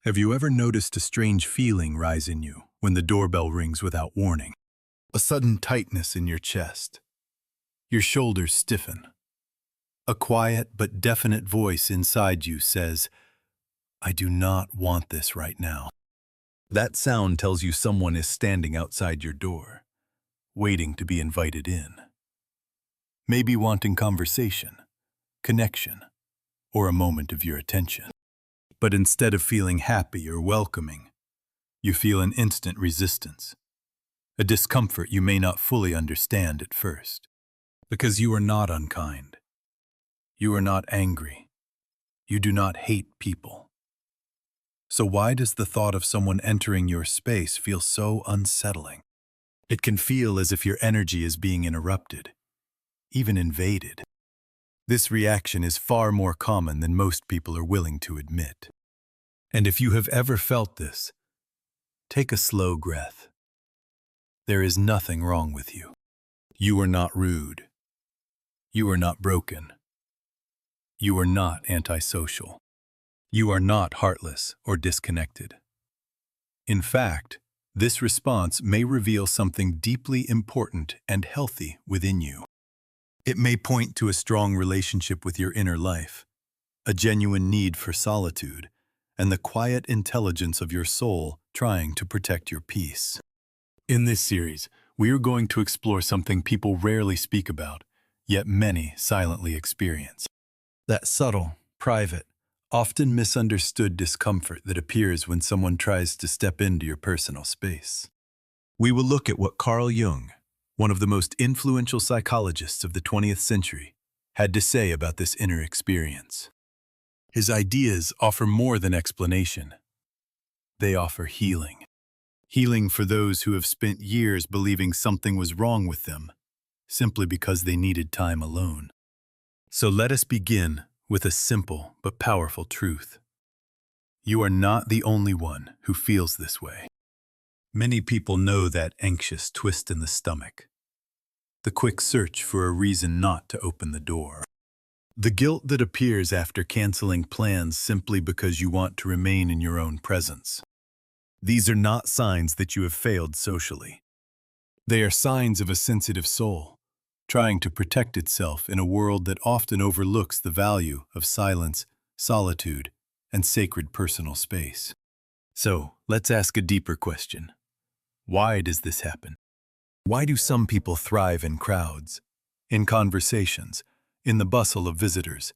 Have you ever noticed a strange feeling rise in you when the doorbell rings without warning? A sudden tightness in your chest. Your shoulders stiffen. A quiet but definite voice inside you says, "I do not want this right now." That sound tells you someone is standing outside your door, waiting to be invited in. Maybe wanting conversation, connection, or a moment of your attention. But instead of feeling happy or welcoming, you feel an instant resistance, a discomfort you may not fully understand at first. Because you are not unkind. You are not angry. You do not hate people. So why does the thought of someone entering your space feel so unsettling? It can feel as if your energy is being interrupted, even invaded. This reaction is far more common than most people are willing to admit. And if you have ever felt this, take a slow breath. There is nothing wrong with you. You are not rude. You are not broken. You are not antisocial. You are not heartless or disconnected. In fact, this response may reveal something deeply important and healthy within you. It may point to a strong relationship with your inner life, a genuine need for solitude, and the quiet intelligence of your soul trying to protect your peace. In this series, we are going to explore something people rarely speak about, yet many silently experience. That subtle, private, often misunderstood discomfort that appears when someone tries to step into your personal space. We will look at what Carl Jung, one of the most influential psychologists of the 20th century, had to say about this inner experience. His ideas offer more than explanation. They offer healing. Healing for those who have spent years believing something was wrong with them, simply because they needed time alone. So let us begin with a simple but powerful truth. You are not the only one who feels this way. Many people know that anxious twist in the stomach, the quick search for a reason not to open the door, the guilt that appears after canceling plans simply because you want to remain in your own presence. These are not signs that you have failed socially. They are signs of a sensitive soul, trying to protect itself in a world that often overlooks the value of silence, solitude, and sacred personal space. So, let's ask a deeper question. Why does this happen? Why do some people thrive in crowds, in conversations, in the bustle of visitors,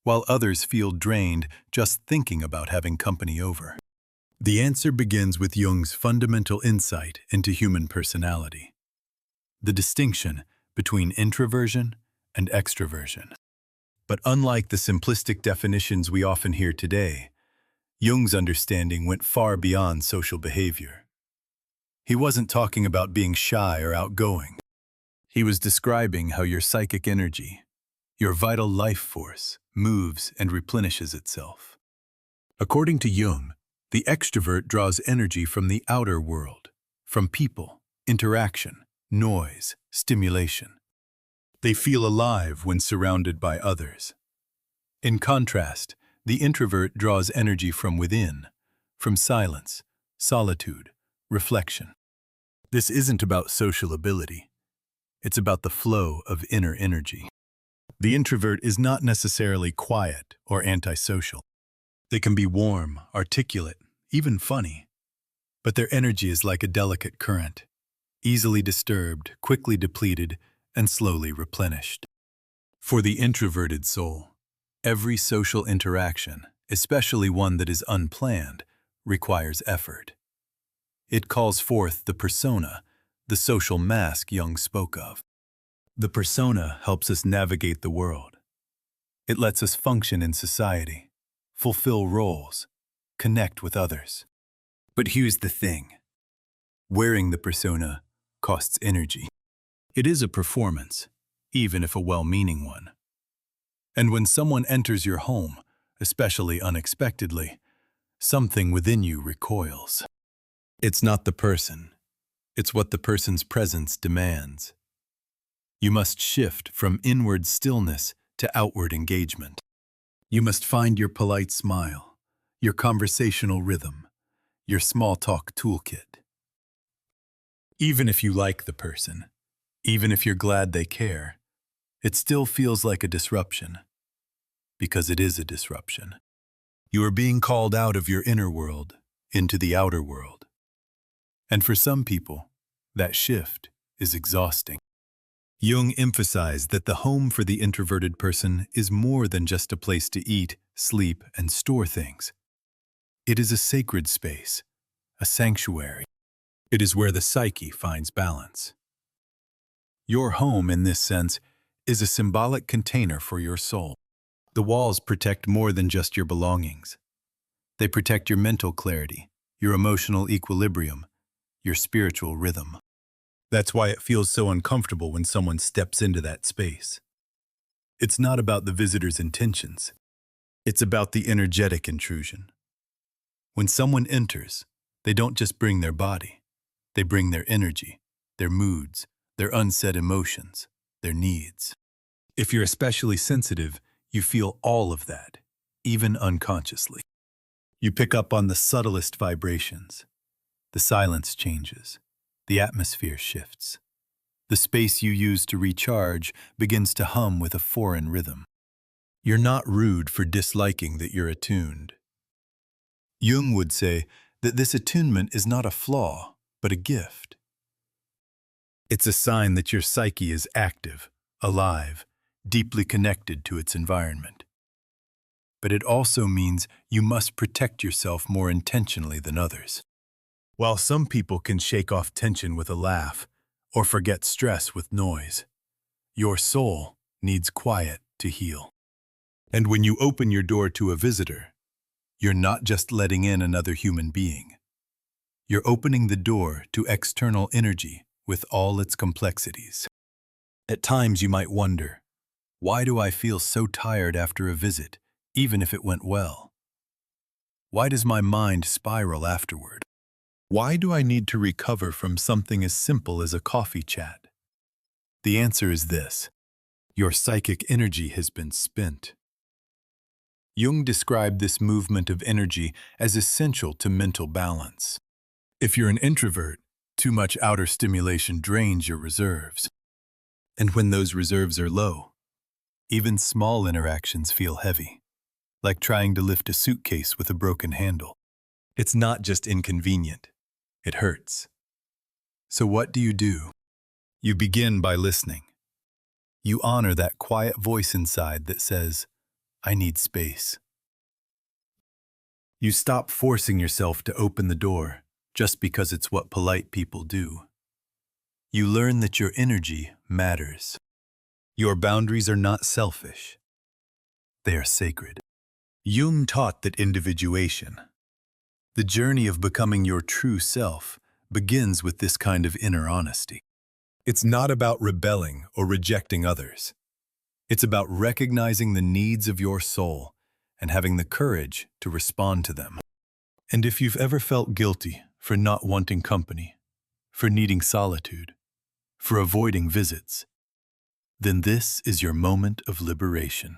while others feel drained just thinking about having company over? The answer begins with Jung's fundamental insight into human personality, the distinction between introversion and extroversion. But unlike the simplistic definitions we often hear today, Jung's understanding went far beyond social behavior. He wasn't talking about being shy or outgoing. He was describing how your psychic energy, your vital life force, moves and replenishes itself. According to Jung, the extrovert draws energy from the outer world, from people, interaction, noise, stimulation. They feel alive when surrounded by others. In contrast, the introvert draws energy from within, from silence, solitude, reflection. This isn't about social ability. It's about the flow of inner energy. The introvert is not necessarily quiet or antisocial. They can be warm, articulate, even funny. But their energy is like a delicate current, easily disturbed, quickly depleted, and slowly replenished. For the introverted soul, every social interaction, especially one that is unplanned, requires effort. It calls forth the persona, the social mask Jung spoke of. The persona helps us navigate the world. It lets us function in society, fulfill roles, connect with others. But here's the thing. Wearing the persona costs energy. It is a performance, even if a well-meaning one. And when someone enters your home, especially unexpectedly, something within you recoils. It's not the person. It's what the person's presence demands. You must shift from inward stillness to outward engagement. You must find your polite smile, your conversational rhythm, your small talk toolkit. Even if you like the person, even if you're glad they care, it still feels like a disruption, because it is a disruption. You are being called out of your inner world into the outer world. And for some people, that shift is exhausting. Jung emphasized that the home for the introverted person is more than just a place to eat, sleep, and store things. It is a sacred space, a sanctuary. It is where the psyche finds balance. Your home, in this sense, is a symbolic container for your soul. The walls protect more than just your belongings. They protect your mental clarity, your emotional equilibrium, your spiritual rhythm. That's why it feels so uncomfortable when someone steps into that space. It's not about the visitor's intentions. It's about the energetic intrusion. When someone enters, they don't just bring their body. They bring their energy, their moods, their unsaid emotions, their needs. If you're especially sensitive, you feel all of that, even unconsciously. You pick up on the subtlest vibrations. The silence changes. The atmosphere shifts. The space you use to recharge begins to hum with a foreign rhythm. You're not rude for disliking that you're attuned. Jung would say that this attunement is not a flaw, but a gift. It's a sign that your psyche is active, alive, deeply connected to its environment. But it also means you must protect yourself more intentionally than others. While some people can shake off tension with a laugh or forget stress with noise, your soul needs quiet to heal. And when you open your door to a visitor, you're not just letting in another human being. You're opening the door to external energy with all its complexities. At times you might wonder, why do I feel so tired after a visit, even if it went well? Why does my mind spiral afterward? Why do I need to recover from something as simple as a coffee chat? The answer is this: your psychic energy has been spent. Jung described this movement of energy as essential to mental balance. If you're an introvert, too much outer stimulation drains your reserves. And when those reserves are low, even small interactions feel heavy, like trying to lift a suitcase with a broken handle. It's not just inconvenient. It hurts. So what do? You begin by listening. You honor that quiet voice inside that says, I need space. You stop forcing yourself to open the door just because it's what polite people do. You learn that your energy matters. Your boundaries are not selfish. They are sacred. Jung taught that individuation, the journey of becoming your true self, begins with this kind of inner honesty. It's not about rebelling or rejecting others. It's about recognizing the needs of your soul and having the courage to respond to them. And if you've ever felt guilty for not wanting company, for needing solitude, for avoiding visits, then this is your moment of liberation.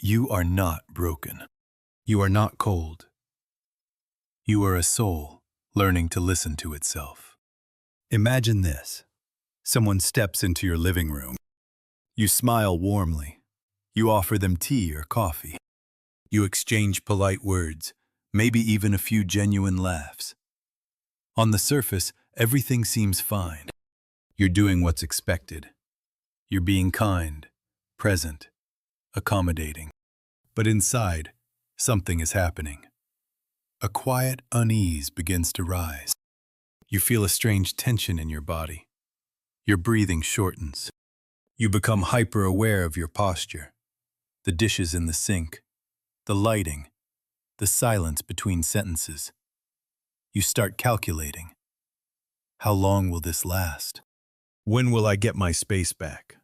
You are not broken. You are not cold. You are a soul learning to listen to itself. Imagine this. Someone steps into your living room. You smile warmly. You offer them tea or coffee. You exchange polite words, maybe even a few genuine laughs. On the surface, everything seems fine. You're doing what's expected. You're being kind, present, accommodating. But inside, something is happening. A quiet unease begins to rise. You feel a strange tension in your body. Your breathing shortens. You become hyper-aware of your posture, the dishes in the sink, the lighting, the silence between sentences. You start calculating. How long will this last? When will I get my space back?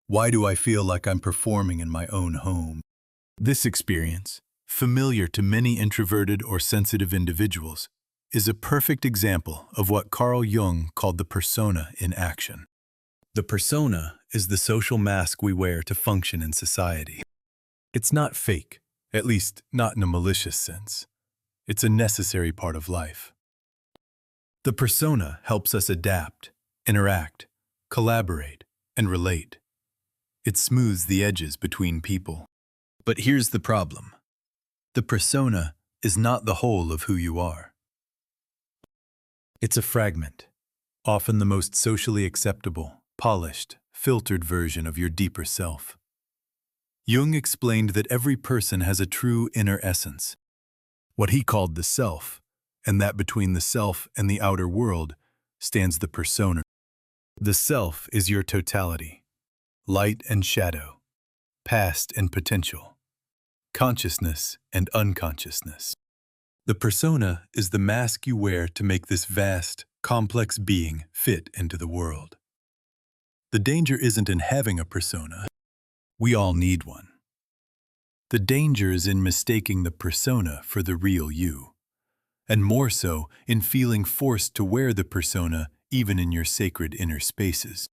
Why do I feel like I'm performing in my own home? This experience, familiar to many introverted or sensitive individuals, is a perfect example of what Carl Jung called the persona in action. The persona is the social mask we wear to function in society. It's not fake, At least, not in a malicious sense. It's a necessary part of life. The persona helps us adapt, interact, collaborate, and relate. It smooths the edges between people. But here's the problem. The persona is not the whole of who you are. It's a fragment, often the most socially acceptable, polished, filtered version of your deeper self. Jung explained that every person has a true inner essence, what he called the self, and that between the self and the outer world stands the persona. The self is your totality, light and shadow, past and potential, consciousness and unconsciousness. The persona is the mask you wear to make this vast, complex being fit into the world. The danger isn't in having a persona. We all need one. The danger is in mistaking the persona for the real you, and more so in feeling forced to wear the persona even in your sacred inner spaces.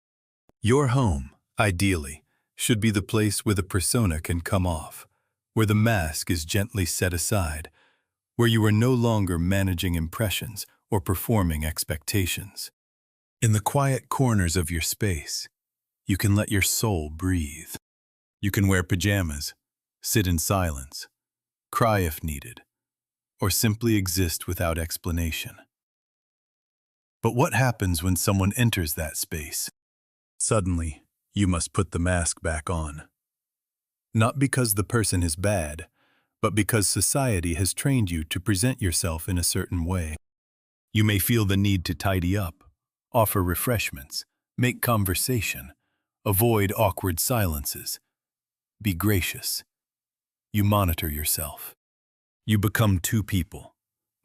Your home, ideally, should be the place where the persona can come off, where the mask is gently set aside, where you are no longer managing impressions or performing expectations. In the quiet corners of your space, you can let your soul breathe. You can wear pajamas, sit in silence, cry if needed, or simply exist without explanation. But what happens when someone enters that space? Suddenly, you must put the mask back on. Not because the person is bad, but because society has trained you to present yourself in a certain way. You may feel the need to tidy up, offer refreshments, make conversation, avoid awkward silences. Be gracious. You monitor yourself. You become two people,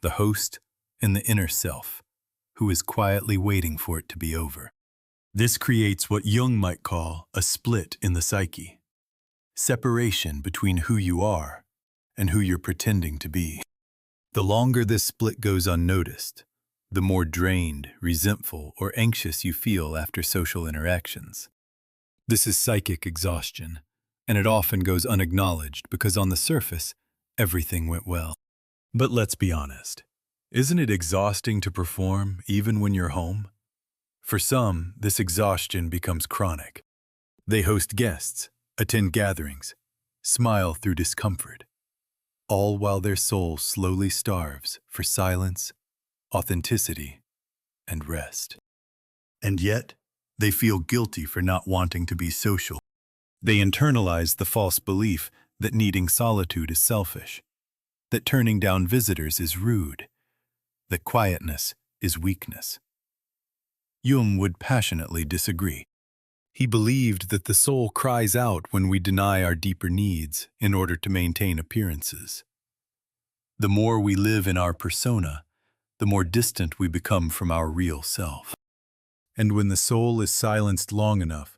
the host and the inner self, who is quietly waiting for it to be over. This creates what Jung might call a split in the psyche, separation between who you are and who you're pretending to be. The longer this split goes unnoticed, the more drained, resentful, or anxious you feel after social interactions. This is psychic exhaustion, and it often goes unacknowledged because on the surface, everything went well. But let's be honest, isn't it exhausting to perform even when you're home? For some, this exhaustion becomes chronic. They host guests, attend gatherings, smile through discomfort, all while their soul slowly starves for silence, authenticity, and rest. And yet, they feel guilty for not wanting to be social. They internalize the false belief that needing solitude is selfish, that turning down visitors is rude, that quietness is weakness. Jung would passionately disagree. He believed that the soul cries out when we deny our deeper needs in order to maintain appearances. The more we live in our persona, the more distant we become from our real self. And when the soul is silenced long enough,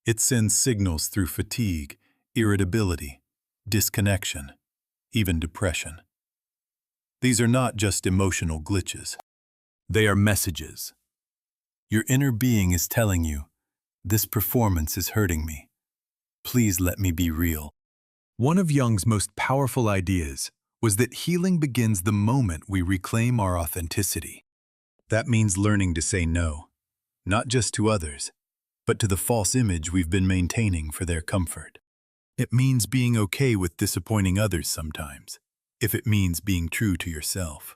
it sends signals through fatigue, irritability, disconnection, even depression. These are not just emotional glitches. They are messages. Your inner being is telling you, this performance is hurting me. Please let me be real. One of Jung's most powerful ideas was that healing begins the moment we reclaim our authenticity. That means learning to say no, not just to others, but to the false image we've been maintaining for their comfort. It means being okay with disappointing others sometimes, if it means being true to yourself.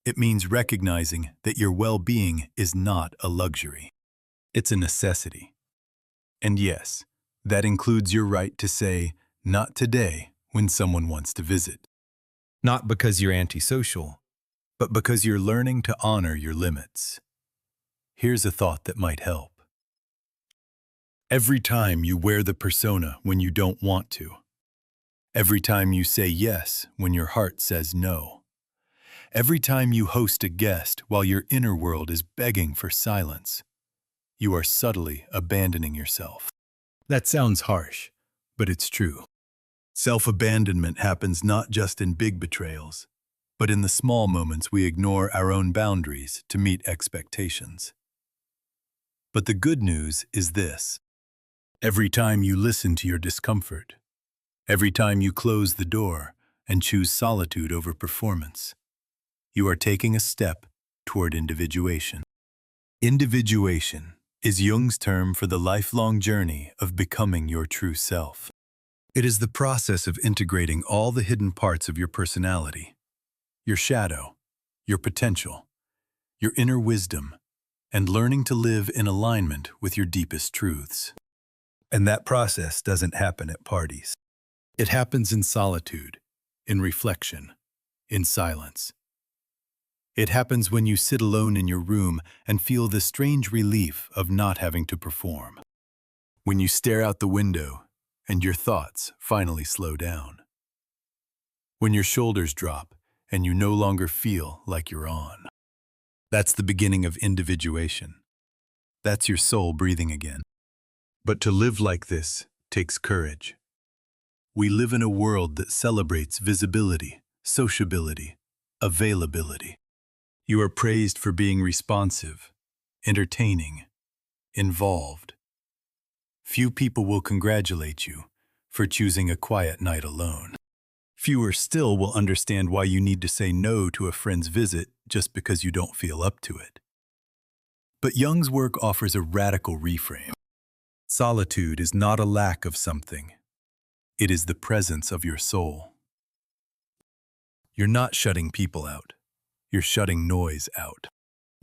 It means recognizing that your well-being is not a luxury. It's a necessity. And yes, that includes your right to say, not today, when someone wants to visit. Not because you're antisocial, but because you're learning to honor your limits. Here's a thought that might help. Every time you wear the persona when you don't want to, every time you say yes when your heart says no, every time you host a guest while your inner world is begging for silence, you are subtly abandoning yourself. That sounds harsh, but it's true. Self-abandonment happens not just in big betrayals, but in the small moments we ignore our own boundaries to meet expectations. But the good news is this. Every time you listen to your discomfort, Every time you close the door and choose solitude over performance, you are taking a step toward individuation. Individuation is Jung's term for the lifelong journey of becoming your true self. It is the process of integrating all the hidden parts of your personality, your shadow, your potential, your inner wisdom, and learning to live in alignment with your deepest truths. And that process doesn't happen at parties. It happens in solitude, in reflection, in silence. It happens when you sit alone in your room and feel the strange relief of not having to perform. When you stare out the window and your thoughts finally slow down. When your shoulders drop and you no longer feel like you're on. That's the beginning of individuation. That's your soul breathing again. But to live like this takes courage. We live in a world that celebrates visibility, sociability, availability. You are praised for being responsive, entertaining, involved. Few people will congratulate you for choosing a quiet night alone. Fewer still will understand why you need to say no to a friend's visit just because you don't feel up to it. But Jung's work offers a radical reframe. Solitude is not a lack of something. It is the presence of your soul. You're not shutting people out. You're shutting noise out.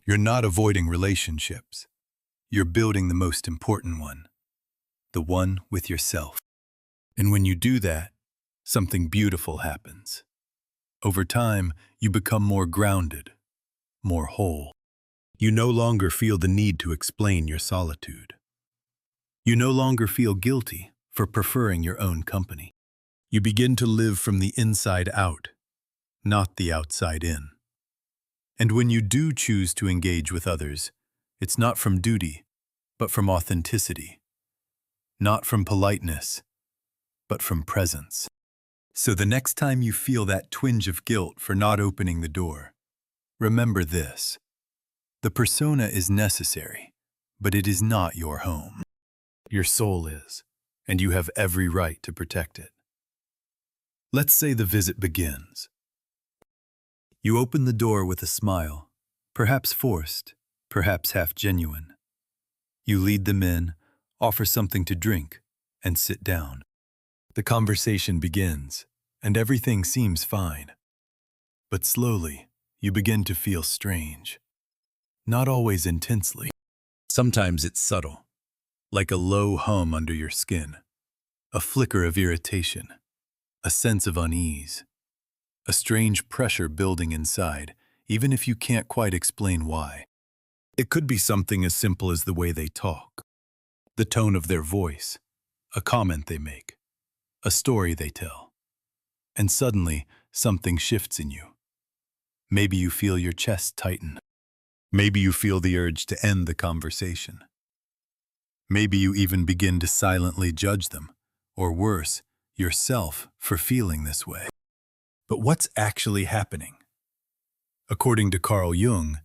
You're not avoiding relationships. You're building the most important one, the one with yourself. And when you do that, something beautiful happens. Over time, you become more grounded, more whole. You no longer feel the need to explain your solitude. You no longer feel guilty for preferring your own company. You begin to live from the inside out, not the outside in. And when you do choose to engage with others, it's not from duty, but from authenticity. Not from politeness, but from presence. So the next time you feel that twinge of guilt for not opening the door, remember this. The persona is necessary, but it is not your home. Your soul is, and you have every right to protect it. Let's say the visit begins. You open the door with a smile, perhaps forced, perhaps half genuine. You lead them in, offer something to drink, and sit down. The conversation begins, and everything seems fine. But slowly, you begin to feel strange. Not always intensely. Sometimes it's subtle, like a low hum under your skin, a flicker of irritation, a sense of unease, a strange pressure building inside, even if you can't quite explain why. It could be something as simple as the way they talk, the tone of their voice, a comment they make, a story they tell. And suddenly, something shifts in you. Maybe you feel your chest tighten. Maybe you feel the urge to end the conversation. Maybe you even begin to silently judge them, or worse, yourself for feeling this way. But what's actually happening? According to Carl Jung,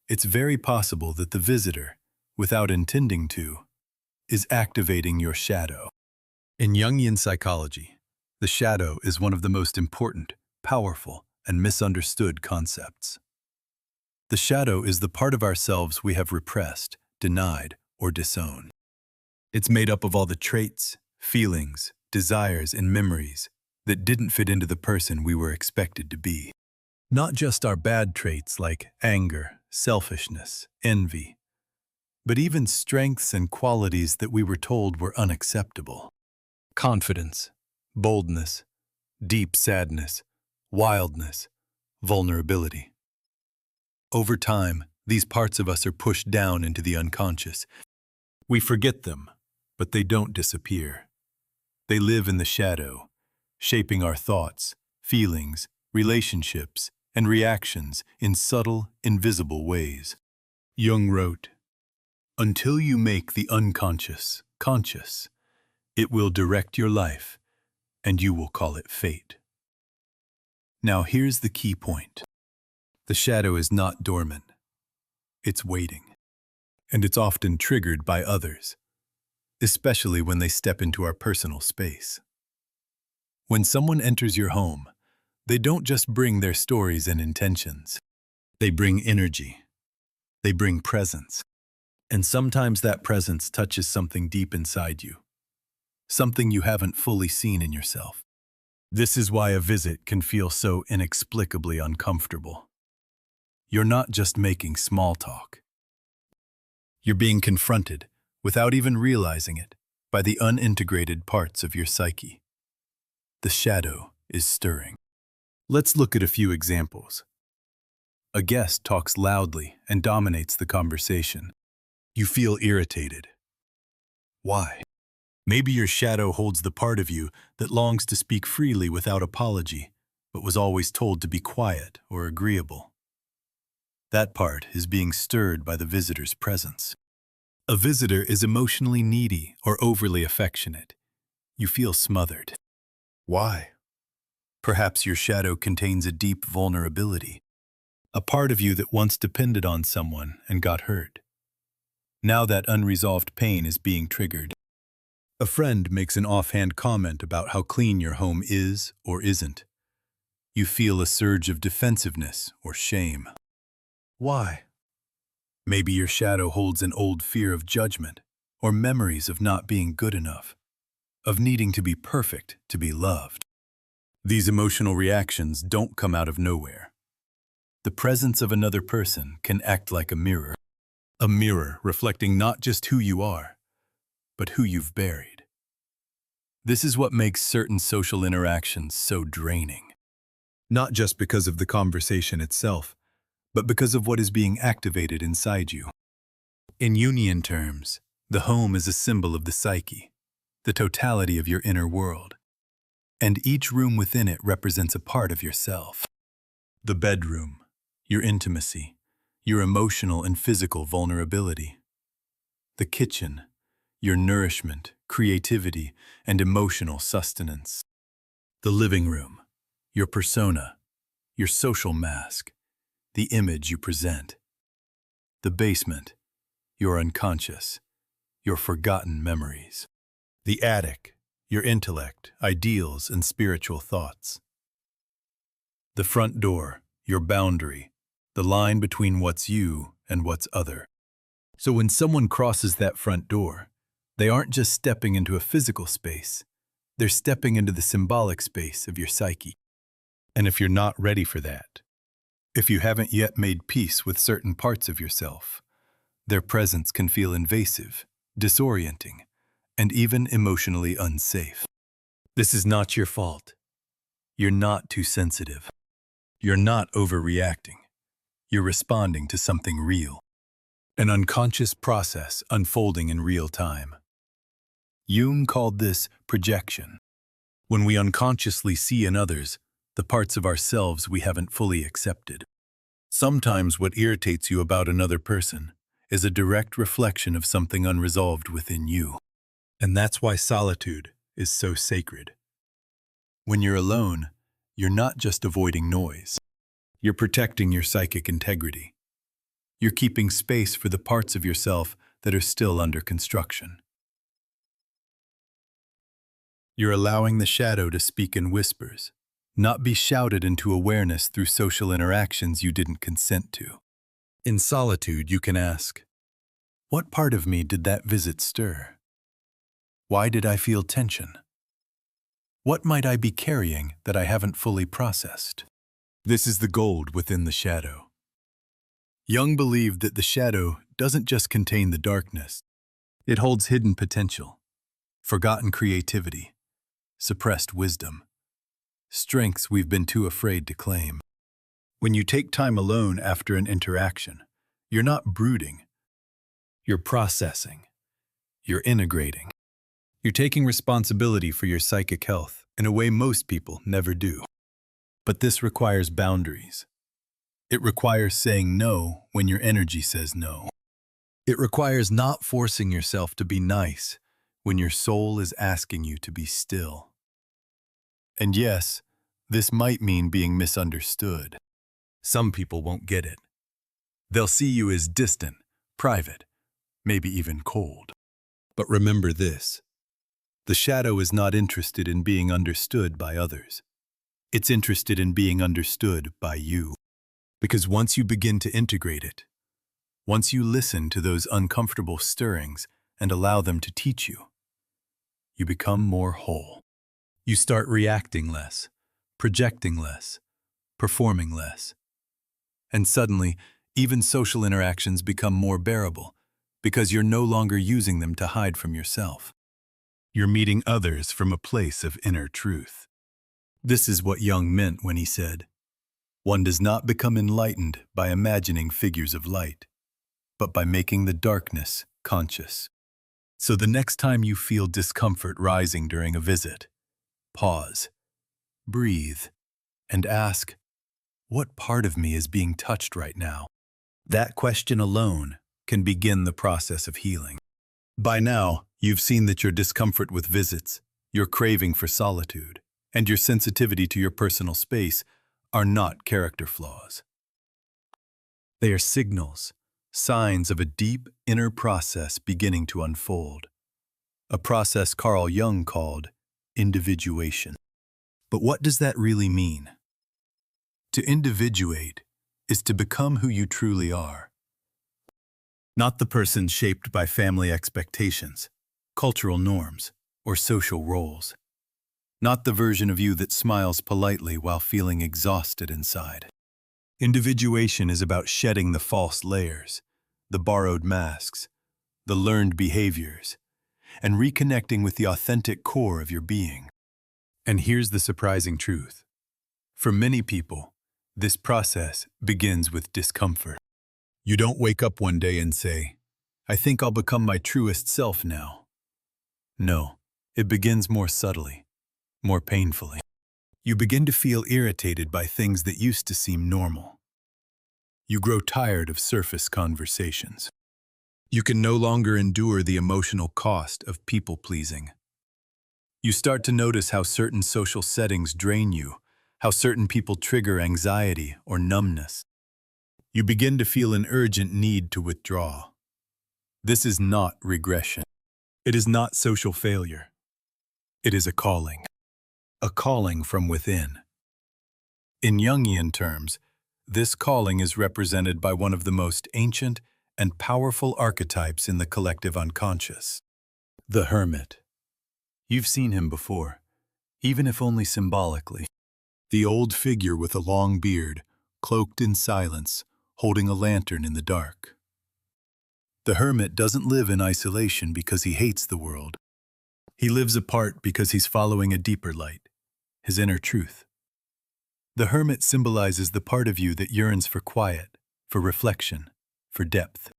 it's very possible that the visitor, without intending to, is activating your shadow. In Jungian psychology, the shadow is one of the most important, powerful, and misunderstood concepts. The shadow is the part of ourselves we have repressed, denied, or disowned. It's made up of all the traits, feelings, desires, and memories that didn't fit into the person we were expected to be. Not just our bad traits like anger, selfishness, envy, but even strengths and qualities that we were told were unacceptable. Confidence, boldness, deep sadness, wildness, vulnerability. Over time, these parts of us are pushed down into the unconscious. We forget them, but they don't disappear. They live in the shadow, shaping our thoughts, feelings, relationships, and reactions in subtle, invisible ways. Jung wrote, "Until you make the unconscious conscious, it will direct your life, and you will call it fate." Now here's the key point. The shadow is not dormant. It's waiting. And it's often triggered by others, especially when they step into our personal space. When someone enters your home, they don't just bring their stories and intentions. They bring energy. They bring presence. And sometimes that presence touches something deep inside you, something you haven't fully seen in yourself. This is why a visit can feel so inexplicably uncomfortable. You're not just making small talk. You're being confronted, without even realizing it, by the unintegrated parts of your psyche. The shadow is stirring. Let's look at a few examples. A guest talks loudly and dominates the conversation. You feel irritated. Why? Maybe your shadow holds the part of you that longs to speak freely without apology, but was always told to be quiet or agreeable. That part is being stirred by the visitor's presence. A visitor is emotionally needy or overly affectionate. You feel smothered. Why? Perhaps your shadow contains a deep vulnerability, a part of you that once depended on someone and got hurt. Now that unresolved pain is being triggered. A friend makes an offhand comment about how clean your home is or isn't. You feel a surge of defensiveness or shame. Why? Maybe your shadow holds an old fear of judgment or memories of not being good enough, of needing to be perfect to be loved. These emotional reactions don't come out of nowhere. The presence of another person can act like a mirror reflecting not just who you are, but who you've buried. This is what makes certain social interactions so draining. Not just because of the conversation itself, but because of what is being activated inside you. In Jungian terms, the home is a symbol of the psyche, the totality of your inner world, and each room within it represents a part of yourself. The bedroom, your intimacy, your emotional and physical vulnerability. The kitchen, your nourishment, creativity, and emotional sustenance. The living room, your persona, your social mask, the image you present. The basement, your unconscious, your forgotten memories. The attic, your intellect, ideals, and spiritual thoughts. The front door, your boundary, the line between what's you and what's other. So when someone crosses that front door, they aren't just stepping into a physical space, they're stepping into the symbolic space of your psyche. And if you're not ready for that, if you haven't yet made peace with certain parts of yourself, their presence can feel invasive, disorienting, and even emotionally unsafe. This is not your fault. You're not too sensitive. You're not overreacting. You're responding to something real. An unconscious process unfolding in real time. Jung called this projection. When we unconsciously see in others the parts of ourselves we haven't fully accepted. Sometimes what irritates you about another person is a direct reflection of something unresolved within you. And that's why solitude is so sacred. When you're alone, you're not just avoiding noise. You're protecting your psychic integrity. You're keeping space for the parts of yourself that are still under construction. You're allowing the shadow to speak in whispers, not be shouted into awareness through social interactions you didn't consent to. In solitude, you can ask, what part of me did that visit stir? Why did I feel tension? What might I be carrying that I haven't fully processed? This is the gold within the shadow. Jung believed that the shadow doesn't just contain the darkness. It holds hidden potential, forgotten creativity, suppressed wisdom, strengths we've been too afraid to claim. When you take time alone after an interaction, you're not brooding. You're processing. You're integrating. You're taking responsibility for your psychic health in a way most people never do. But this requires boundaries. It requires saying no when your energy says no. It requires not forcing yourself to be nice when your soul is asking you to be still. And yes, this might mean being misunderstood. Some people won't get it. They'll see you as distant, private, maybe even cold. But remember this. The shadow is not interested in being understood by others. It's interested in being understood by you. Because once you begin to integrate it, once you listen to those uncomfortable stirrings and allow them to teach you, you become more whole. You start reacting less, projecting less, performing less. And suddenly, even social interactions become more bearable because you're no longer using them to hide from yourself. You're meeting others from a place of inner truth. This is what Jung meant when he said, "One does not become enlightened by imagining figures of light, but by making the darkness conscious." So the next time you feel discomfort rising during a visit, pause, breathe, and ask, what part of me is being touched right now? That question alone can begin the process of healing. By now, you've seen that your discomfort with visits, your craving for solitude, and your sensitivity to your personal space are not character flaws. They are signals, signs of a deep inner process beginning to unfold, a process Carl Jung called individuation. But what does that really mean? To individuate is to become who you truly are, not the person shaped by family expectations, cultural norms, or social roles, not the version of you that smiles politely while feeling exhausted inside. Individuation is about shedding the false layers, the borrowed masks, the learned behaviors, and reconnecting with the authentic core of your being. And here's the surprising truth. For many people, this process begins with discomfort. You don't wake up one day and say, "I think I'll become my truest self now." No, it begins more subtly, more painfully. You begin to feel irritated by things that used to seem normal. You grow tired of surface conversations. You can no longer endure the emotional cost of people-pleasing. You start to notice how certain social settings drain you, how certain people trigger anxiety or numbness. You begin to feel an urgent need to withdraw. This is not regression. It is not social failure. It is a calling from within. In Jungian terms, this calling is represented by one of the most ancient and powerful archetypes in the collective unconscious, the Hermit. You've seen him before, even if only symbolically. The old figure with a long beard, cloaked in silence, holding a lantern in the dark. The Hermit doesn't live in isolation because he hates the world. He lives apart because he's following a deeper light, his inner truth. The Hermit symbolizes the part of you that yearns for quiet, for reflection, for depth.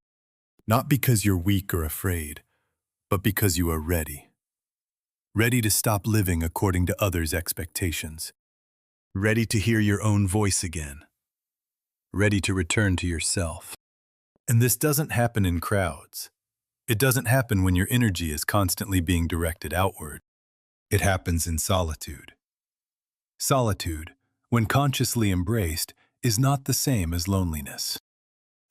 Not because you're weak or afraid, but because you are ready. Ready to stop living according to others' expectations. Ready to hear your own voice again. Ready to return to yourself. And this doesn't happen in crowds. It doesn't happen when your energy is constantly being directed outward. It happens in solitude. Solitude, when consciously embraced, is not the same as loneliness.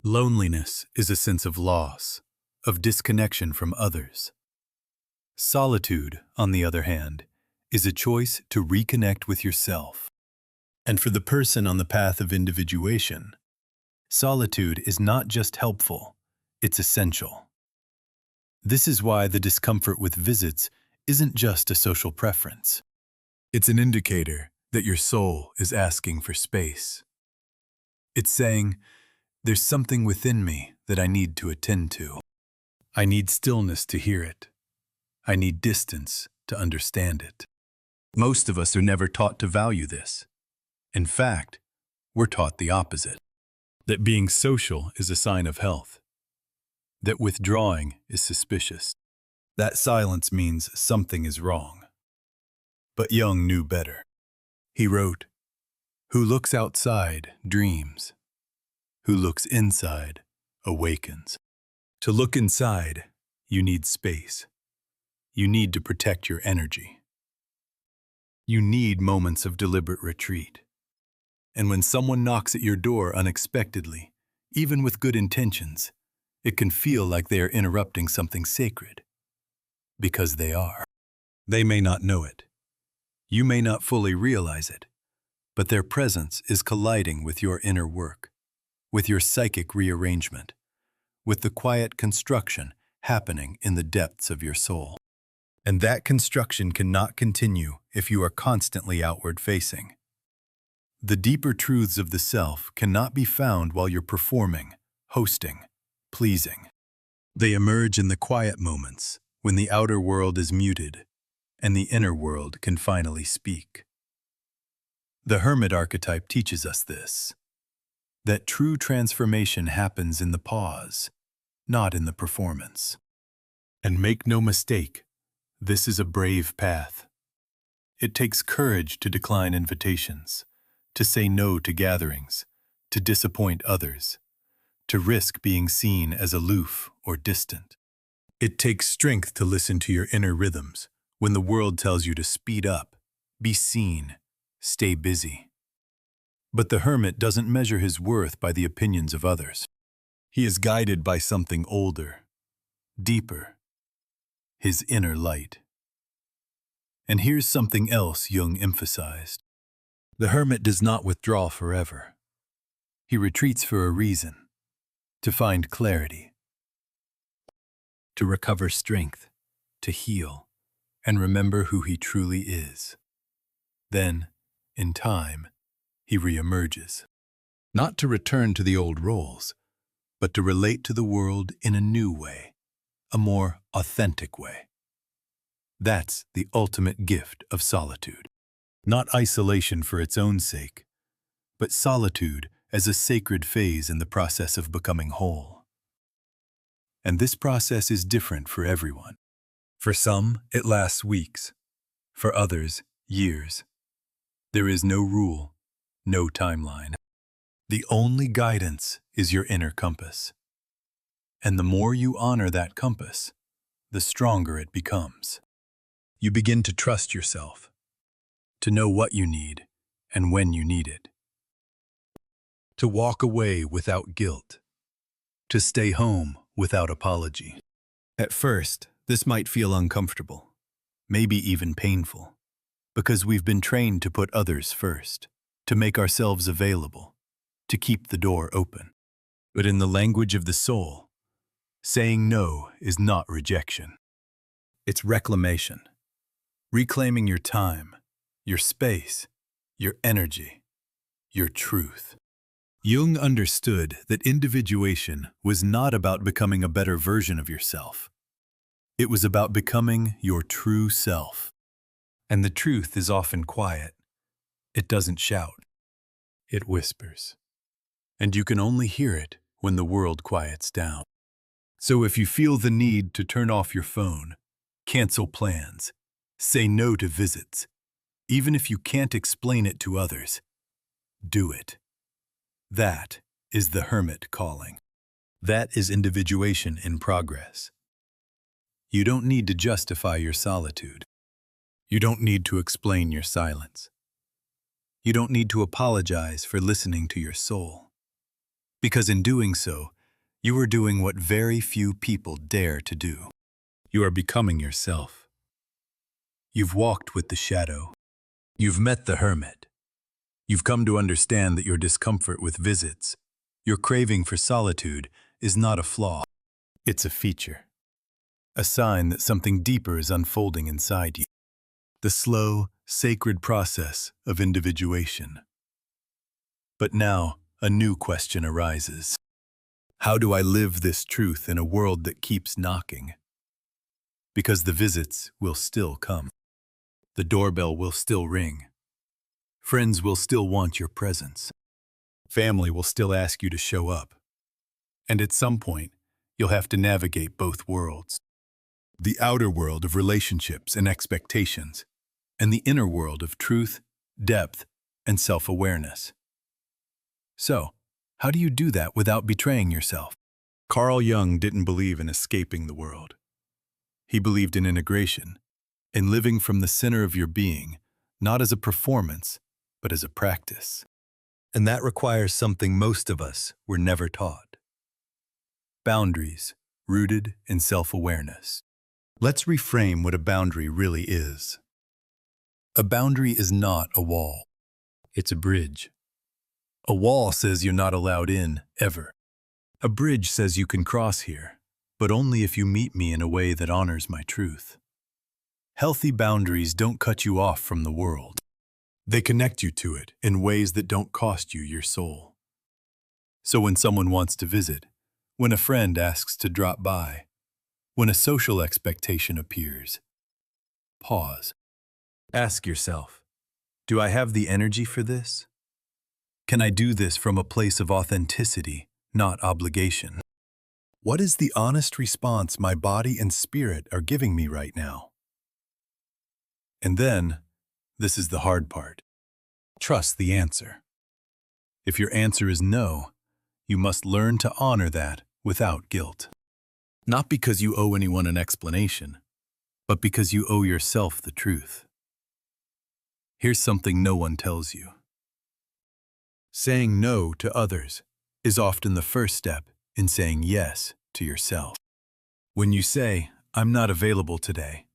Loneliness is a sense of loss, of disconnection from others. Solitude, on the other hand, is a choice to reconnect with yourself. And for the person on the path of individuation, solitude is not just helpful, it's essential. This is why the discomfort with visits isn't just a social preference. It's an indicator that your soul is asking for space. It's saying, there's something within me that I need to attend to. I need stillness to hear it. I need distance to understand it. Most of us are never taught to value this. In fact, we're taught the opposite. That being social is a sign of health. That withdrawing is suspicious. That silence means something is wrong. But Jung knew better. He wrote, "Who looks outside dreams. Who looks inside awakens." To look inside, you need space. You need to protect your energy. You need moments of deliberate retreat. And when someone knocks at your door unexpectedly, even with good intentions, it can feel like they are interrupting something sacred. Because they are. They may not know it. You may not fully realize it, but their presence is colliding with your inner work, with your psychic rearrangement, with the quiet construction happening in the depths of your soul. And that construction cannot continue if you are constantly outward-facing. The deeper truths of the self cannot be found while you're performing, hosting, pleasing. They emerge in the quiet moments, when the outer world is muted, and the inner world can finally speak. The Hermit archetype teaches us this, that true transformation happens in the pause, not in the performance. And make no mistake, this is a brave path. It takes courage to decline invitations, to say no to gatherings, to disappoint others, to risk being seen as aloof or distant. It takes strength to listen to your inner rhythms when the world tells you to speed up, be seen, stay busy. But the hermit doesn't measure his worth by the opinions of others. He is guided by something older, deeper, his inner light. And here's something else Jung emphasized. The hermit does not withdraw forever. He retreats for a reason, to find clarity, to recover strength, to heal, and remember who he truly is. Then, in time, he reemerges, not to return to the old roles, but to relate to the world in a new way, a more authentic way. That's the ultimate gift of solitude. Not isolation for its own sake, but solitude as a sacred phase in the process of becoming whole. And this process is different for everyone. For some, it lasts weeks. For others, years. There is no rule, no timeline. The only guidance is your inner compass. And the more you honor that compass, the stronger it becomes. You begin to trust yourself, to know what you need and when you need it, to walk away without guilt, to stay home without apology. At first, this might feel uncomfortable, maybe even painful, because we've been trained to put others first, to make ourselves available, to keep the door open. But in the language of the soul, saying no is not rejection. It's reclamation. Reclaiming your time, your space, your energy, your truth. Jung understood that individuation was not about becoming a better version of yourself. It was about becoming your true self. And the truth is often quiet. It doesn't shout. It whispers. And you can only hear it when the world quiets down. So if you feel the need to turn off your phone, cancel plans, say no to visits, even if you can't explain it to others, do it. That is the hermit calling. That is individuation in progress. You don't need to justify your solitude. You don't need to explain your silence. You don't need to apologize for listening to your soul. Because in doing so, you are doing what very few people dare to do. You are becoming yourself. You've walked with the shadow. You've met the hermit. You've come to understand that your discomfort with visits, your craving for solitude, is not a flaw. It's a feature. A sign that something deeper is unfolding inside you. The slow, sacred process of individuation. But now, a new question arises. How do I live this truth in a world that keeps knocking? Because the visits will still come. The doorbell will still ring. Friends will still want your presence. Family will still ask you to show up. And at some point, you'll have to navigate both worlds. The outer world of relationships and expectations, and the inner world of truth, depth, and self-awareness. So, how do you do that without betraying yourself? Carl Jung didn't believe in escaping the world. He believed in integration, in living from the center of your being, not as a performance, but as a practice. And that requires something most of us were never taught. Boundaries, rooted in self-awareness. Let's reframe what a boundary really is. A boundary is not a wall. It's a bridge. A wall says you're not allowed in, ever. A bridge says you can cross here, but only if you meet me in a way that honors my truth. Healthy boundaries don't cut you off from the world. They connect you to it in ways that don't cost you your soul. So when someone wants to visit, when a friend asks to drop by, when a social expectation appears, pause. Ask yourself, do I have the energy for this? Can I do this from a place of authenticity, not obligation? What is the honest response my body and spirit are giving me right now? And then, this is the hard part. Trust the answer. If your answer is no, you must learn to honor that without guilt. Not because you owe anyone an explanation, but because you owe yourself the truth. Here's something no one tells you. Saying no to others is often the first step in saying yes to yourself. When you say, "I'm not available today,"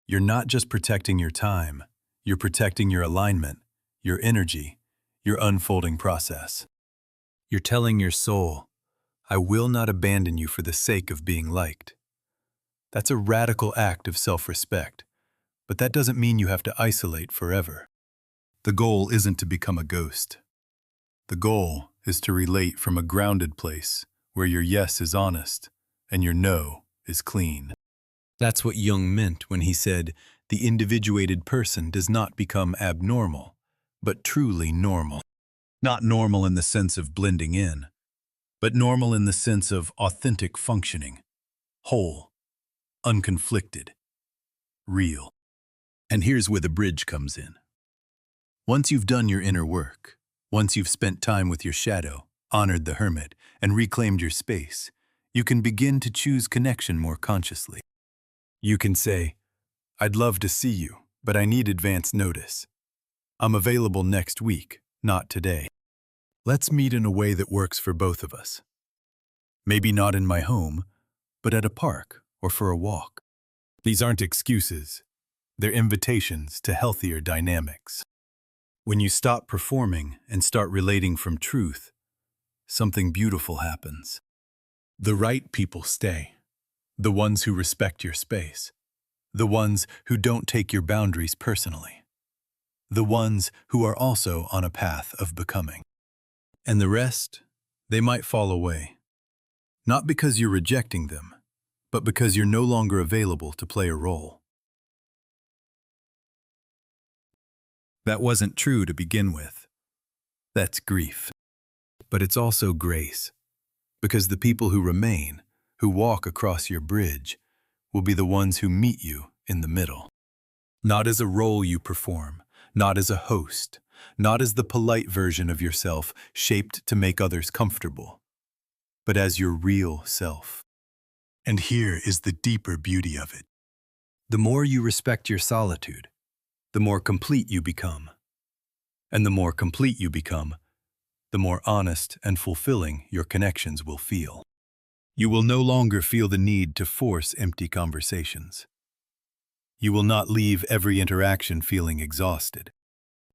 you're not just protecting your time, you're protecting your alignment, your energy, your unfolding process. You're telling your soul, "I will not abandon you for the sake of being liked." That's a radical act of self-respect, but that doesn't mean you have to isolate forever. The goal isn't to become a ghost. The goal is to relate from a grounded place where your yes is honest and your no is clean. That's what Jung meant when he said, the individuated person does not become abnormal, but truly normal. Not normal in the sense of blending in, but normal in the sense of authentic functioning, whole, unconflicted, real. And here's where the bridge comes in. Once you've done your inner work, once you've spent time with your shadow, honored the hermit, and reclaimed your space, you can begin to choose connection more consciously. You can say, "I'd love to see you, but I need advance notice. I'm available next week, not today. Let's meet in a way that works for both of us. Maybe not in my home, but at a park or for a walk." These aren't excuses. They're invitations to healthier dynamics. When you stop performing and start relating from truth, something beautiful happens. The right people stay. The ones who respect your space. The ones who don't take your boundaries personally. The ones who are also on a path of becoming. And the rest, they might fall away. Not because you're rejecting them, but because you're no longer available to play a role. That wasn't true to begin with. That's grief. But it's also grace, because the people who remain, who walk across your bridge, will be the ones who meet you in the middle. Not as a role you perform, not as a host, not as the polite version of yourself shaped to make others comfortable, but as your real self. And here is the deeper beauty of it. The more you respect your solitude, the more complete you become. And the more complete you become, the more honest and fulfilling your connections will feel. You will no longer feel the need to force empty conversations. You will not leave every interaction feeling exhausted.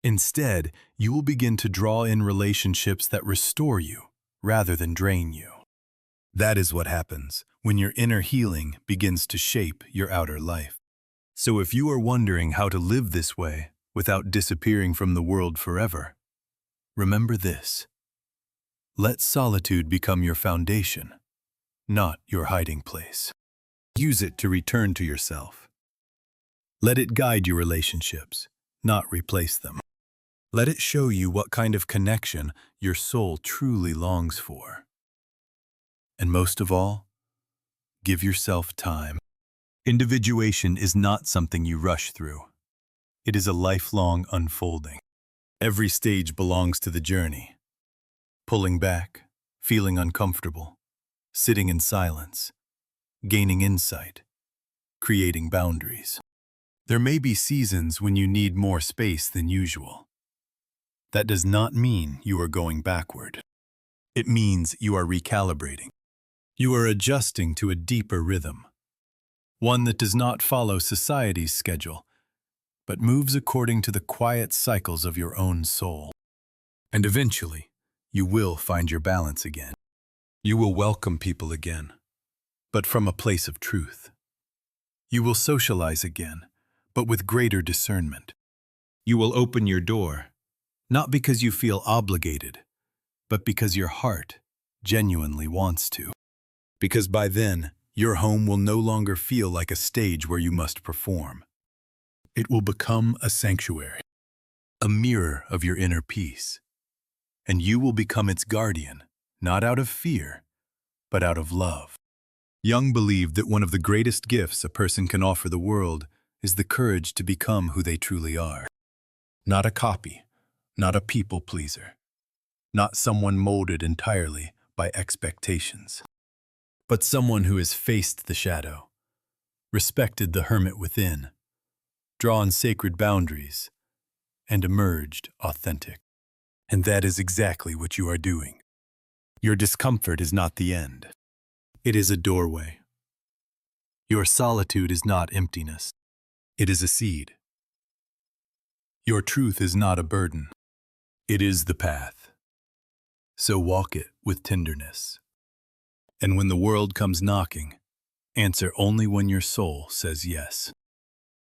Instead, you will begin to draw in relationships that restore you rather than drain you. That is what happens when your inner healing begins to shape your outer life. So if you are wondering how to live this way without disappearing from the world forever, remember this. Let solitude become your foundation, not your hiding place. Use it to return to yourself. Let it guide your relationships, not replace them. Let it show you what kind of connection your soul truly longs for. And most of all, give yourself time. Individuation is not something you rush through. It is a lifelong unfolding. Every stage belongs to the journey. Pulling back, feeling uncomfortable, sitting in silence, gaining insight, creating boundaries. There may be seasons when you need more space than usual. That does not mean you are going backward. It means you are recalibrating. You are adjusting to a deeper rhythm. one that does not follow society's schedule, but moves according to the quiet cycles of your own soul. And eventually, you will find your balance again. You will welcome people again, but from a place of truth. You will socialize again, but with greater discernment. You will open your door, not because you feel obligated, but because your heart genuinely wants to. Because by then, your home will no longer feel like a stage where you must perform. It will become a sanctuary, a mirror of your inner peace, and you will become its guardian, not out of fear, but out of love. Jung believed that one of the greatest gifts a person can offer the world is the courage to become who they truly are. Not a copy, not a people pleaser, not someone molded entirely by expectations, but someone who has faced the shadow, respected the hermit within, drawn sacred boundaries, and emerged authentic. And that is exactly what you are doing. Your discomfort is not the end. It is a doorway. Your solitude is not emptiness. It is a seed. Your truth is not a burden. It is the path. So walk it with tenderness. And when the world comes knocking, answer only when your soul says yes.